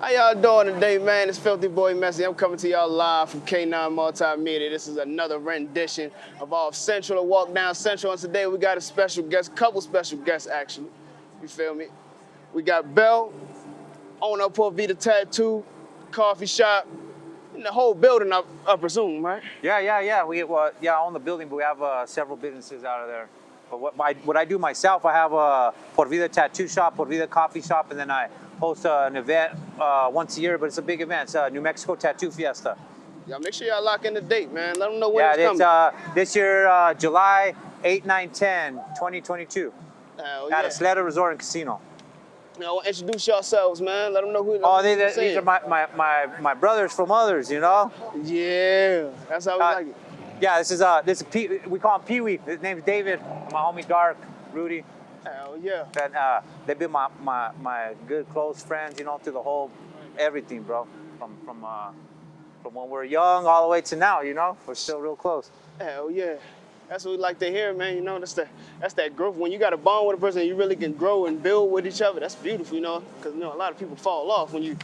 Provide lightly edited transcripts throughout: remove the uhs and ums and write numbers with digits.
How y'all doing today, man? It's Filthy Boy Messy. I'm coming to y'all live from K9 Multimedia. This is another rendition of Off Central, a walk down Central. And today we got a special guest, couple special guests actually. You feel me? We got Bale, owner of Vida Tattoo, coffee shop, and the whole building, I presume, right? Yeah. We I own the building, but we have several businesses out of there. But what I do myself, I have a Por Vida Tattoo Shop, Por Vida Coffee Shop, and then I host an event once a year, but it's a big event. It's New Mexico Tattoo Fiesta. Y'all make sure y'all lock in the date, man. Let them know when it's coming. It's this year, July 8, 9, 10, 2022. At a Sleda Resort and Casino. Now, introduce yourselves, man. Let them know who. These are my brothers from others, you know. Yeah, that's how we like it. Yeah, this is Pete. We call him Pee Wee. His name's David. My homie Dark, Rudy. Hell yeah. And they've been my good close friends, you know, through the whole everything, bro. From when we're young all the way to now, you know, we're still real close. Hell yeah. That's what we like to hear, man. You know, that's that growth. When you got a bond with a person, you really can grow and build with each other. That's beautiful, you know, because, you know, a lot of people fall off when you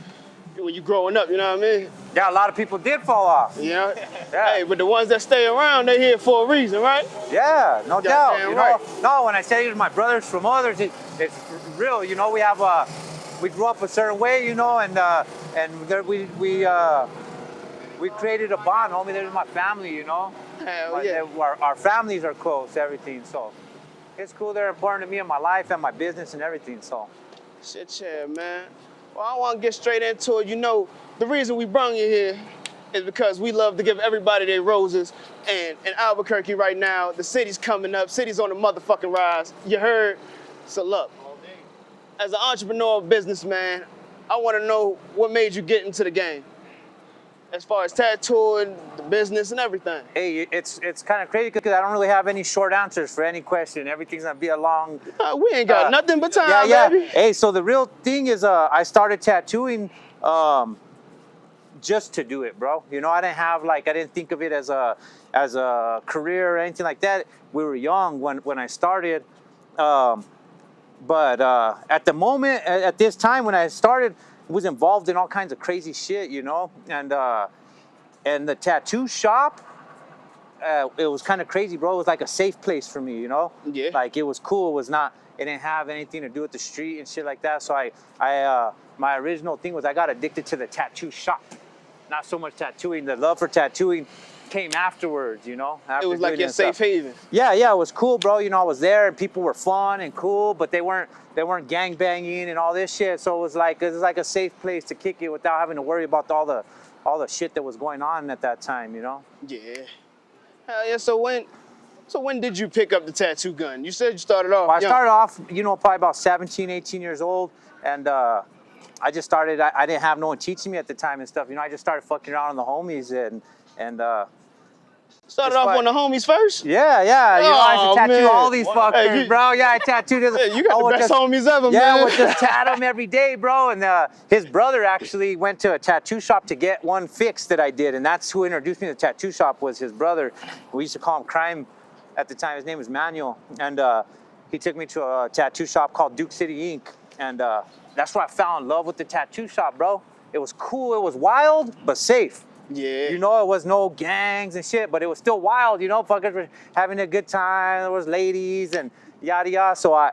growing up, you know what I mean? Yeah, a lot of people did fall off. Yeah. Hey, but the ones that stay around, they're here for a reason, right? Yeah, no doubt. You right. know, when I say these are my brothers from others, it's real. You know, we grew up a certain way, you know, and there we created a bond, homie. There's my family, you know. Hell yeah. Our families are close, everything. So it's cool. They're important to me in my life and my business and everything. So. Shit, yeah, man. Well, I want to get straight into it. You know, the reason we brung you here is because we love to give everybody their roses. And in Albuquerque right now, the city's coming up. City's on the motherfucking rise. You heard? So look, as an entrepreneur, businessman, I want to know what made you get into the game, as far as tattooing, the business, and everything. Hey, it's kind of crazy because I don't really have any short answers for any question. Everything's gonna be a long. We ain't got nothing but time, baby. Hey, so the real thing is, I started tattooing just to do it, bro. You know, I didn't think of it as a career or anything like that. We were young when I started, but at the moment, at this time when I started, was involved in all kinds of crazy shit, you know, and the tattoo shop, it was kind of crazy, bro. It was like a safe place for me, you know. Yeah. Like it was cool. It didn't have anything to do with the street and shit like that. So my original thing was I got addicted to the tattoo shop, not so much tattooing. The love for tattooing came afterwards, you know. It was like your safe haven. Yeah, it was cool, bro. You know, I was there and people were fun and cool, but they weren't gang banging and all this shit. So it was like a safe place to kick it without having to worry about all the shit that was going on at that time, you know. Yeah. Hell yeah. So when did you pick up the tattoo gun? You said you started off. Well, I started off, you know, probably about 17, 18 years old, and I just started. I didn't have no one teaching me at the time and stuff. You know, I just started fucking around on the homies and. Started off on the homies first? Yeah. You know, I used to tattoo man. all these fuckers, bro. Yeah, I tattooed his. Hey, you got the best homies ever, man. Yeah, I would just tat him every day, bro. And his brother actually went to a tattoo shop to get one fix that I did, and that's who introduced me to the tattoo shop was his brother. We used to call him Crime at the time. His name was Manuel, and he took me to a tattoo shop called Duke City Inc. And that's where I fell in love with the tattoo shop, bro. It was cool. It was wild, but safe. Yeah. You know, it was no gangs and shit, but it was still wild, you know, fuckers were having a good time. There was ladies and yada yada. So I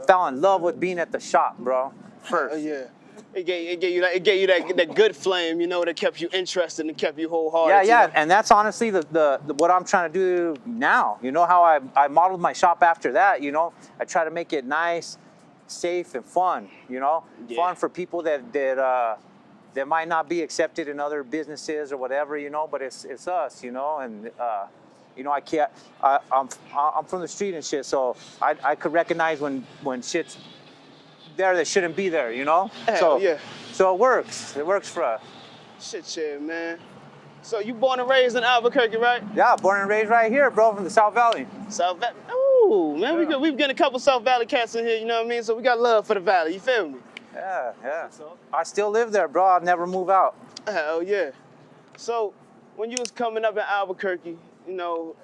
fell in love with being at the shop, bro. First. Yeah. It gave you that good flame, you know, that kept you interested and kept you wholehearted. Yeah. You know? And that's honestly the what I'm trying to do now. You know how I modeled my shop after that, you know. I try to make it nice, safe, and fun, you know. Yeah. Fun for people that might not be accepted in other businesses or whatever, you know, but it's us, you know, and you know, I'm from the street and shit, so I could recognize when shit's there that shouldn't be there, you know. Hell yeah. So it works for us. Shit, man. So you born and raised in Albuquerque, right? Yeah, born and raised right here, bro, from the South Valley. South Valley. Ooh, man, yeah. We've got a couple South Valley cats in here, you know what I mean? So we got love for the valley, you feel me? Yeah. I still live there, bro. I'll never move out. Hell yeah. So when you was coming up in Albuquerque, you know,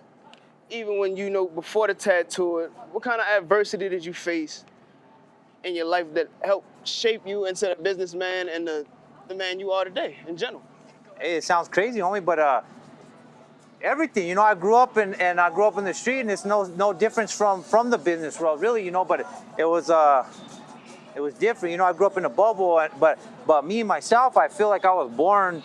even when you know before the tattoo, what kind of adversity did you face in your life that helped shape you into the businessman and the the man you are today in general? Hey, it sounds crazy, homie, but everything, you know, I grew up in the street, and it's no difference from the business world, really, you know. But it was different, you know. I grew up in a bubble, but me myself, I feel like I was born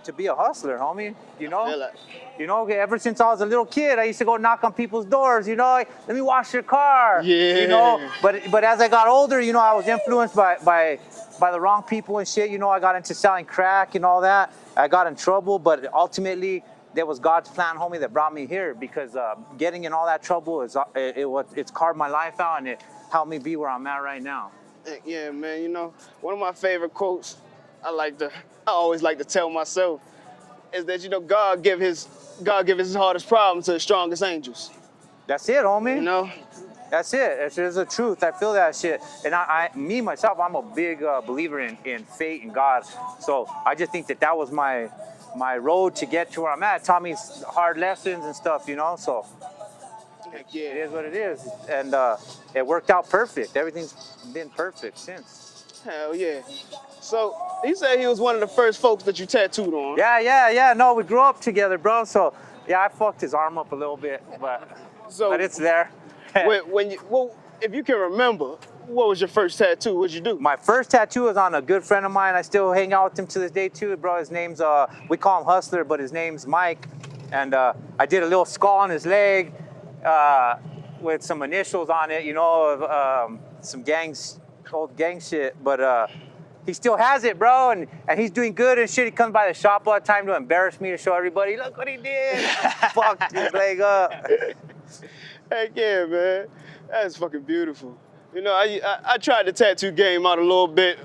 to be a hustler, homie. You know, feel like- you know. Ever since I was a little kid, I used to go knock on people's doors. You know, let me wash your car. Yeah. You know, but as I got older, you know, I was influenced by the wrong people and shit. You know, I got into selling crack and all that. I got in trouble, but ultimately, there was God's plan, homie, that brought me here, because getting in all that trouble it's carved my life out, and it helped me be where I'm at right now. Yeah, man. You know, one of my favorite quotes I always like to tell myself is that, you know, God give his hardest problem to the strongest angels. That's it, homie. You know? That's it. It's the truth. I feel that shit. And me myself, I'm a big believer in fate and God. So I just think that was my road to get to where I'm at. It taught me hard lessons and stuff, you know. So Heck yeah. it is what it is, and it worked out perfect. Everything's been perfect since. Hell yeah. So he said he was one of the first folks that you tattooed on. Yeah. No, we grew up together, bro. So yeah, I fucked his arm up a little bit, but it's there. If you can remember, what was your first tattoo? What'd you do? My first tattoo was on a good friend of mine. I still hang out with him to this day too, bro. His name's we call him Hustler, but his name's Mike. And I did a little skull on his leg with some initials on it, you know, of some old gang shit. But he still has it, bro, and he's doing good and shit. He comes by the shop all the time to embarrass me, to show everybody, look what he did. Fucked his leg up. Heck yeah, man. That's fucking beautiful. You know, I tried the tattoo game out a little bit.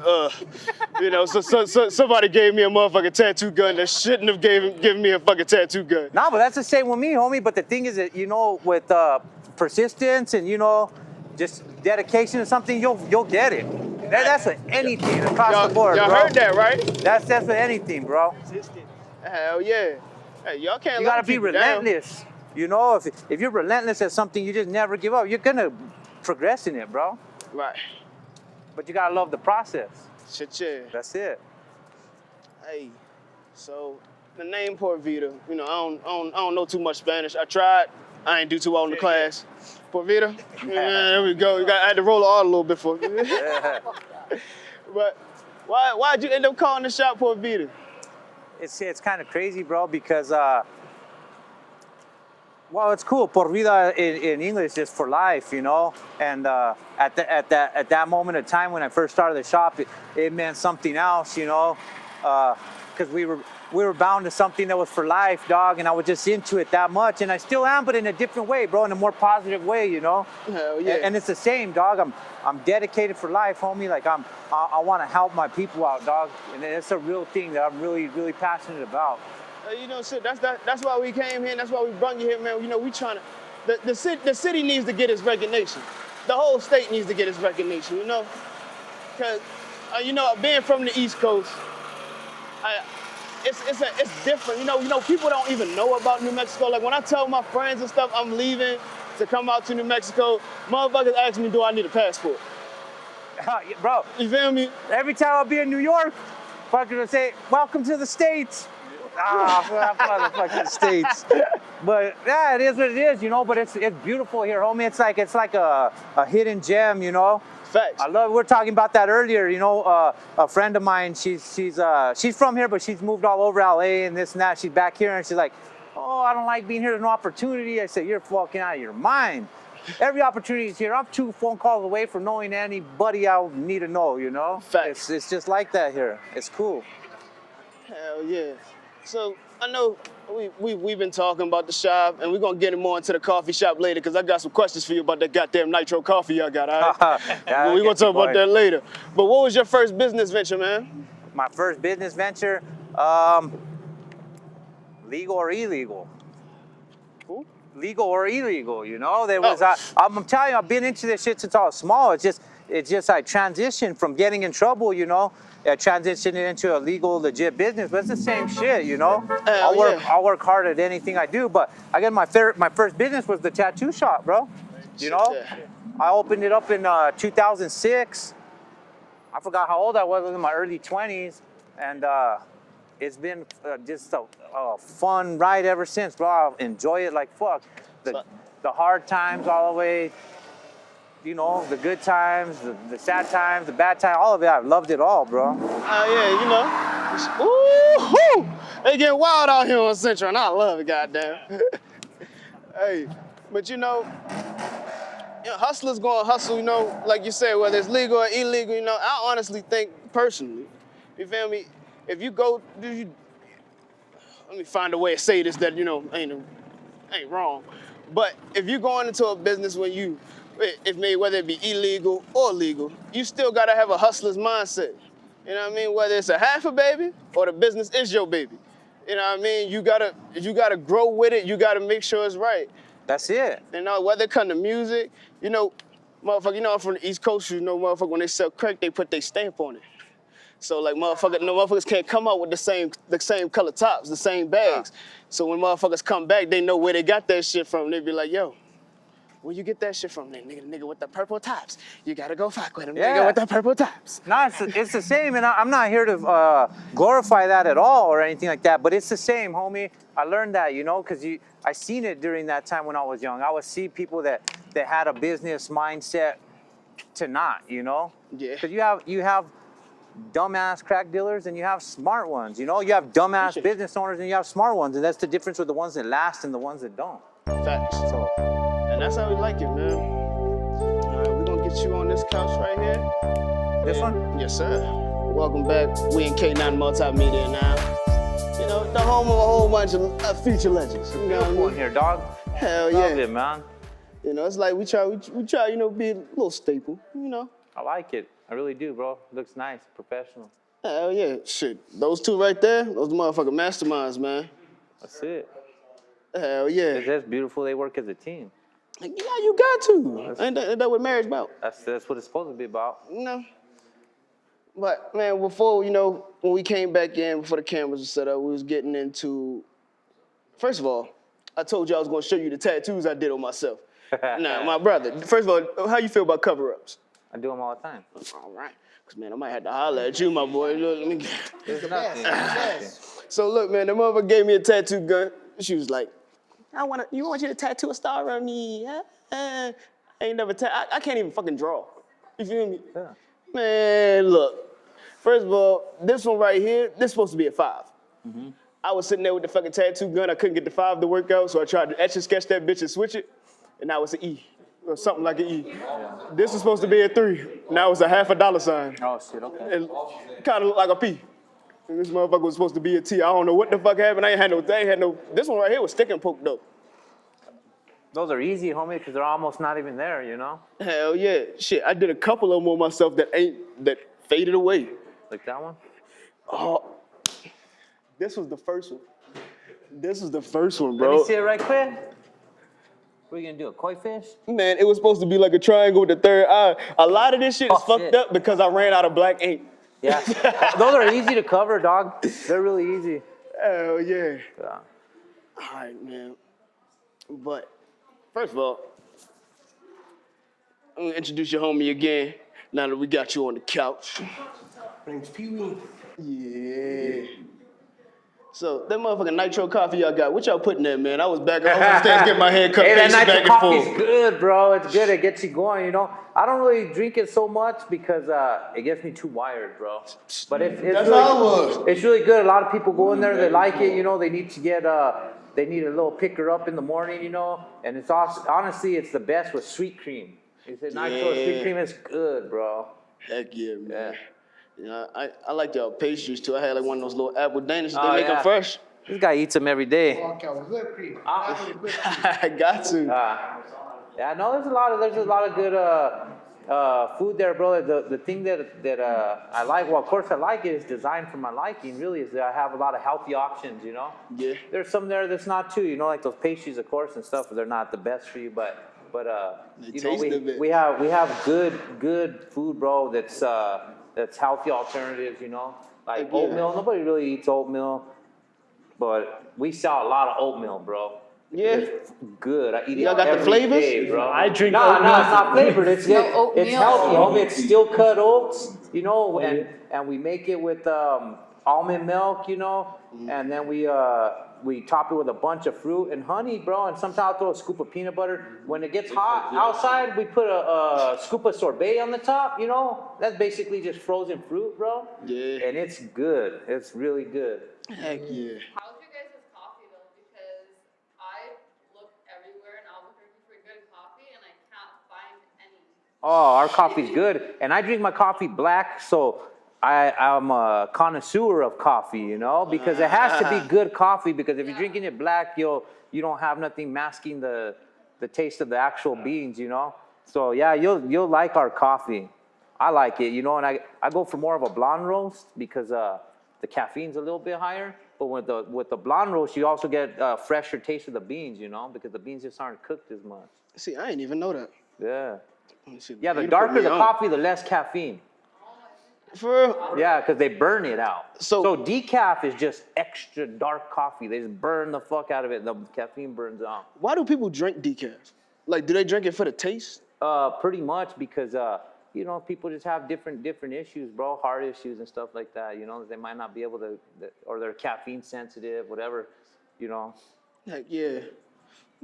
You know, so somebody gave me a motherfucking tattoo gun that shouldn't have given me a fucking tattoo gun. No, but that's the same with me, homie. But the thing is that, you know, with persistence and, you know, just dedication to something, you'll get it. That's with anything across the board, y'all bro. heard that, right? That's with anything, bro. Hell yeah. Hey, y'all can't. You gotta be relentless. You know, if you're relentless at something, you just never give up. You're gonna progress in it, bro. Right. But you gotta love the process. Shit, yeah. That's it. Hey, so the name Por Vida, you know, I don't know too much Spanish. I tried. I ain't do too well in the class. Por Vida. Yeah, there we go. I had to roll the R a little bit for you. But why'd you end up calling the shop Por Vida? It's kind of crazy, bro, because well, it's cool. Por vida in English is for life, you know. And at that moment of time when I first started the shop, it meant something else, you know, because we were bound to something that was for life, dog. And I was just into it that much, and I still am, but in a different way, bro, in a more positive way, you know. Hell yeah. And it's the same, dog. I'm dedicated for life, homie. Like I want to help my people out, dog. And it's a real thing that I'm really, really passionate about. You know, shit. That's why we came here. And that's why we brought you here, man. You know, we trying to. The city needs to get its recognition. The whole state needs to get its recognition. You know, because you know, being from the East Coast, it's different. You know, people don't even know about New Mexico. Like when I tell my friends and stuff, I'm leaving to come out to New Mexico, motherfuckers ask me, do I need a passport? Bro, you feel me? Every time I'll be in New York, fucking will say, welcome to the States. Motherfucking States. But yeah, it is what it is, you know, but it's beautiful here, homie. It's like a hidden gem, you know. Facts. I love, we were talking about that earlier, you know, a friend of mine, she's from here, but she's moved all over LA and this and that. She's back here and she's like, oh, I don't like being here, there's no opportunity. I said, you're fucking out of your mind. Every opportunity is here. I'm 2 phone calls away from knowing anybody I need to know, you know? Facts. It's just like that here. It's cool. Hell yeah. So I know we've been talking about the shop, and we're gonna get more into the coffee shop later, because I got some questions for you about that goddamn nitro coffee y'all got, all right? Yeah, we're gonna talk about that later. But what was your first business venture, man? My first business venture, legal or illegal? Who? Legal or illegal, you know? There was I'm telling you, I've been into this shit since I was small. It's just I transitioned from getting in trouble, you know, transitioning into a legal, legit business, but it's the same shit, you know. I'll work hard at anything I do, but again, my first business was the tattoo shop, bro. You know, I opened it up in 2006, I forgot how old I was. I was in my early 20s, and it's been just a fun ride ever since, bro. I enjoy it like fuck. The hard times all the way, you know, the good times, the sad times, the bad times, all of it. I've loved it all, bro. Yeah, you know. Ooh, they get wild out here on Central, and I love it, goddamn. Hey, but you know, hustlers gonna hustle, you know, like you said, whether it's legal or illegal, you know, I honestly think personally, you feel me? If you go, let me find a way to say this that, you know, ain't wrong. But if you're going into a business whether it be illegal or legal, you still gotta have a hustler's mindset. You know what I mean? Whether it's a half a baby or the business is your baby. You know what I mean? You gotta grow with it. You gotta make sure it's right. That's it. You know, whether it come to music, you know, motherfucker, you know I'm from the East Coast, you know, motherfucker, when they sell crack, they put their stamp on it. So like motherfuckers can't come out with the same color tops, the same bags. So when motherfuckers come back, they know where they got that shit from. They be like, yo, where you get that shit from? That nigga with the purple tops. You gotta go fuck with him, nigga with the purple tops. No, it's the same, and I'm not here to glorify that at all or anything like that, but it's the same, homie. I learned that, you know, because I seen it during that time when I was young. I would see people that had a business mindset to not, you know? Yeah. Because you have dumbass crack dealers and you have smart ones, you know? You have dumbass business owners and you have smart ones, and that's the difference with the ones that last and the ones that don't. Facts. So, and that's how we like it, man. All right, we're gonna get you on this couch right here. this one? Yes, sir. Welcome back. We in K9 Multimedia now. You know, the home of a whole bunch of feature legends. You know what I mean? One here, dog. Hell yeah. Love it, man. You know, it's like we try, you know, be a little staple, you know. I like it. I really do, bro. Looks nice, professional. Hell yeah, shit. Those two right there, those motherfucking masterminds, man. That's it. Hell yeah. That's beautiful. They work as a team. Yeah, you got to. Ain't that what marriage about? That's what it's supposed to be about. You know? But, man, before, you know, when we came back in, before the cameras were set up, we was getting into, first of all, I told you I was going to show you the tattoos I did on myself. Now, my brother, first of all, how you feel about cover-ups? I do them all the time. All right. Because, man, I might have to holler at you, my boy. Look, let me get... There's nothing. So, look, man, the motherfucker gave me a tattoo gun. She was like, I want you to tattoo a star on me. I ain't never I can't even fucking draw. You feel me? Yeah. Man, look. First of all, this one right here, this is supposed to be a 5. Mm-hmm. I was sitting there with the fucking tattoo gun. I couldn't get the 5 to work out, so I tried to etch and sketch that bitch and switch it, and now it's an E, or something like an E. Yeah. This was supposed to be a 3. Now it's a half a dollar sign. Oh, shit, okay. And kind of look like a P. And this motherfucker was supposed to be a T. I don't know what the fuck happened. I ain't had no, this one right here was stick and poke though. Those are easy, homie, because they're almost not even there, you know? Hell yeah. Shit, I did a couple of them on myself that faded away. Like that one? Oh, this was the first one. This was the first one, bro. Let me see it right quick. What are you gonna do, a koi fish? Man, it was supposed to be like a triangle with the third eye. A lot of this shit is fucked up because I ran out of black ink. Yeah, those are easy to cover, dog. They're really easy. Hell yeah. Yeah. All right, man. But first of all, I'm gonna introduce your homie again. Now that we got you on the couch. My name's Pee-wee. Yeah. So that motherfucking nitro coffee y'all got, what y'all putting there, man? I was upstairs getting my hair cut, hey, that back nitro and coffee's forth. good, bro. It's good. It gets you going, you know. I don't really drink it so much because it gets me too wired, bro. But it's That's really, how it was. It's really good. A lot of people go in there, they like it, you know. They need to get they need a little picker up in the morning, you know. And it's also, honestly, it's the best with sweet cream. It's nitro sweet cream is good, bro. Heck yeah, man. Yeah. You know, I like y'all pastries too. I had like one of those little apple danishes. They make them fresh. This guy eats them every day. Walk out with whipped cream. I got to. Yeah, no, there's a lot of good food there, bro. The thing that I like, well, of course I like it, is designed for my liking. Really, is that I have a lot of healthy options, you know. Yeah. There's some there that's not too, you know, like those pastries, of course, and stuff. They're not the best for you, but you know, we have good food, bro. That's healthy alternatives, you know. Like oatmeal. Nobody really eats oatmeal, but we sell a lot of oatmeal, bro. Yeah. It's good. I eat it Y'all got the every flavors? day, bro. I drink No, oatmeal. it's not flavored. It's No it's oatmeal. healthy, homie. It's steel cut oats, Oh, and we make it with almond milk, and then we top it with a bunch of fruit and honey, bro. And sometimes I'll throw a scoop of peanut butter. When it gets hot outside, we put a scoop of sorbet on the top. That's basically just frozen fruit, bro. Yeah. And it's good. It's really good. Heck yeah. How's your guys' coffee though? Because I look everywhere in Albuquerque for good coffee and I can't find any. Oh, our coffee's good, and I drink my coffee black, so I'm a connoisseur of coffee, because it has to be good coffee. Because if you're drinking it black, you don't have nothing masking the taste of the actual beans, So yeah, you'll like our coffee. I like it, and I go for more of a blonde roast because the caffeine's a little bit higher. But with the blonde roast, you also get a fresher taste of the beans, because the beans just aren't cooked as much. See, I didn't even know that. Yeah. Let me see. Yeah, the You put darker me the on. coffee, the less caffeine. For real? Yeah, because they burn it out. So- So decaf is just extra dark coffee. They just burn the fuck out of it. The caffeine burns out. Why do people drink decaf? Like, do they drink it for the taste? Pretty much because people just have different issues, bro. Heart issues and stuff like that. They might not be able to, or they're caffeine sensitive, whatever. Like, yeah.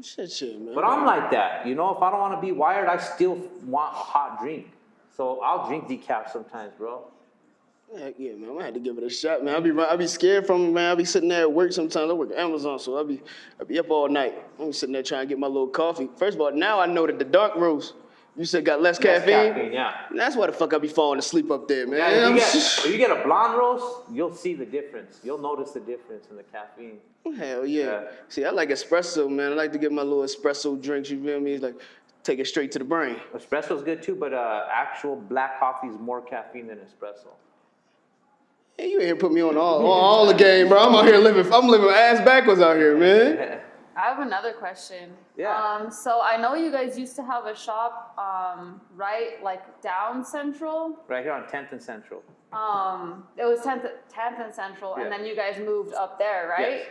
Shit, man. But I'm like that. If I don't want to be wired, I still want a hot drink. So I'll drink decaf sometimes, bro. Heck yeah, man. I'm gonna have to give it a shot, man. I be scared from it, man. I be sitting there at work sometimes. I work at Amazon, so I be up all night. I'm sitting there trying to get my little coffee. First of all, now I know that the dark roast, you said got less caffeine. Yeah. That's why the fuck I be falling asleep up there, man. Yeah, if you get a blonde roast, you'll see the difference. You'll notice the difference in the caffeine. Hell yeah. Yeah. See, I like espresso, man. I like to get my little espresso drinks, you feel me? Like, take it straight to the brain. Espresso's good too, but actual black coffee is more caffeine than espresso. Hey, you ain't here put me on all the game, bro. I'm out here I'm living ass backwards out here, man. I have another question. Yeah. So I know you guys used to have a shop, right, like down Central. Right here on 10th and Central. It was 10th and Central, Yeah. and then you guys moved up there, right?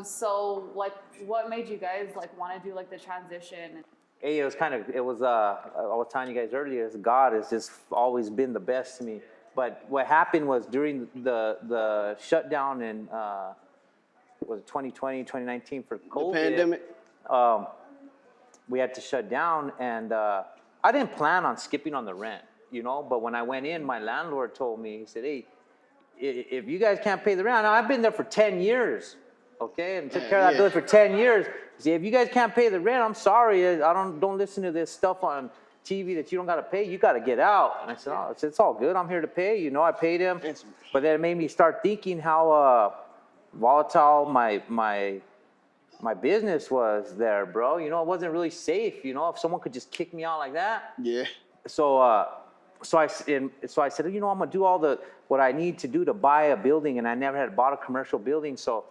So like, what made you guys like want to do like the transition? Hey, I was telling you guys earlier, God has just always been the best to me. But what happened was during the shutdown in, was it 2020, 2019 for COVID? The pandemic. We had to shut down, and I didn't plan on skipping on the rent, but when I went in, my landlord told me, he said, hey, if you guys can't pay the rent, now I've been there for 10 years, okay, and took care of that building for 10 years. He said, if you guys can't pay the rent, I'm sorry, I don't listen to this stuff on TV that you don't got to pay, you got to get out. And I said, oh, it's all good, I'm here to pay, I paid him. But then it made me start thinking how volatile my business was there, bro. It wasn't really safe, if someone could just kick me out like that. Yeah. So I said, I'm gonna do all what I need to do to buy a building, and I never had bought a commercial building. So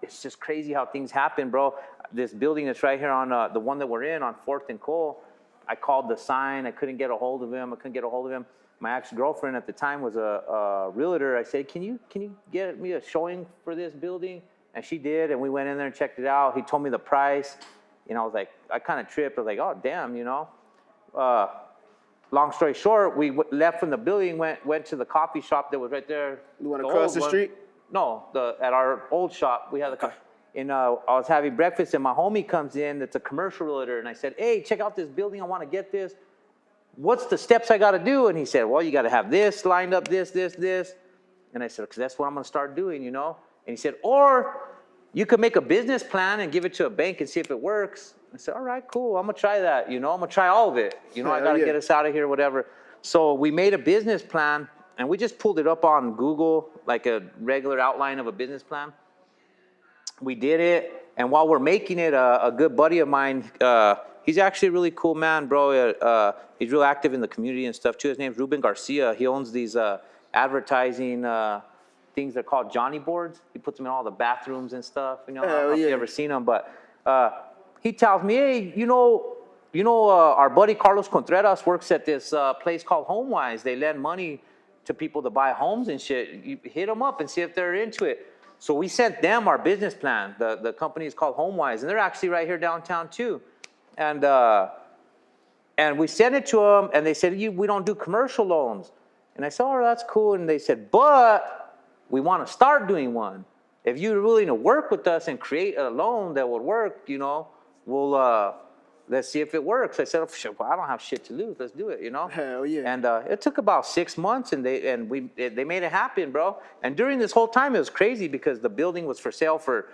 it's just crazy how things happen, bro. This building that's right here on the one that we're in on 4th and Cole, I called the sign. I couldn't get a hold of him. My ex-girlfriend at the time was a realtor. I said, can you get me a showing for this building? And she did, and we went in there and checked it out. He told me the price. I was like, I kind of tripped. I was like, oh, damn, Long story short, we left from the building, went to the coffee shop that was right there. You want to cross the street? No, at our old shop, we had the coffee. And I was having breakfast, and my homie comes in that's a commercial realtor, and I said, hey, check out this building. I want to get this. What's the steps I got to do? And he said, well, you got to have this lined up, this. And I said, because that's what I'm going to start doing, And he said, or you could make a business plan and give it to a bank and see if it works. I said, all right, cool. I'm going to try that, I'm going to try all of it. I got to get us out of here, whatever. So we made a business plan, and we just pulled it up on Google, like a regular outline of a business plan. We did it, and while we're making it, a good buddy of mine, he's actually a really cool man, bro. He's real active in the community and stuff, too. His name's Ruben Garcia. He owns these advertising things. They're called Johnny boards. He puts them in all the bathrooms and stuff. I don't know if you've ever seen them, but he tells me, hey, our buddy Carlos Contreras works at this place called HomeWise. They lend money to people to buy homes and shit. You hit them up and see if they're into it. So we sent them our business plan. The company is called HomeWise, and they're actually right here downtown too. And we sent it to them, and they said, we don't do commercial loans. And I said, oh, that's cool. And they said, but we want to start doing one. If you're willing to work with us and create a loan that would work, you know, we'll let's see if it works. I said, oh, shit, well, I don't have shit to lose. Let's do it, you know. Hell yeah. And it took about 6 months, and they made it happen, bro. And during this whole time, it was crazy because the building was for sale for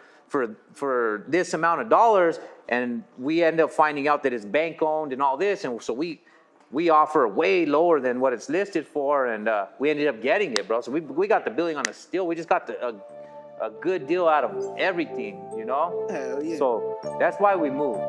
this amount of dollars, and we ended up finding out that it's bank owned and all this, and so we offer way lower than what it's listed for, and we ended up getting it, bro. So we got the building on a steal. We just got a good deal out of everything, you know. Hell yeah. So that's why we moved.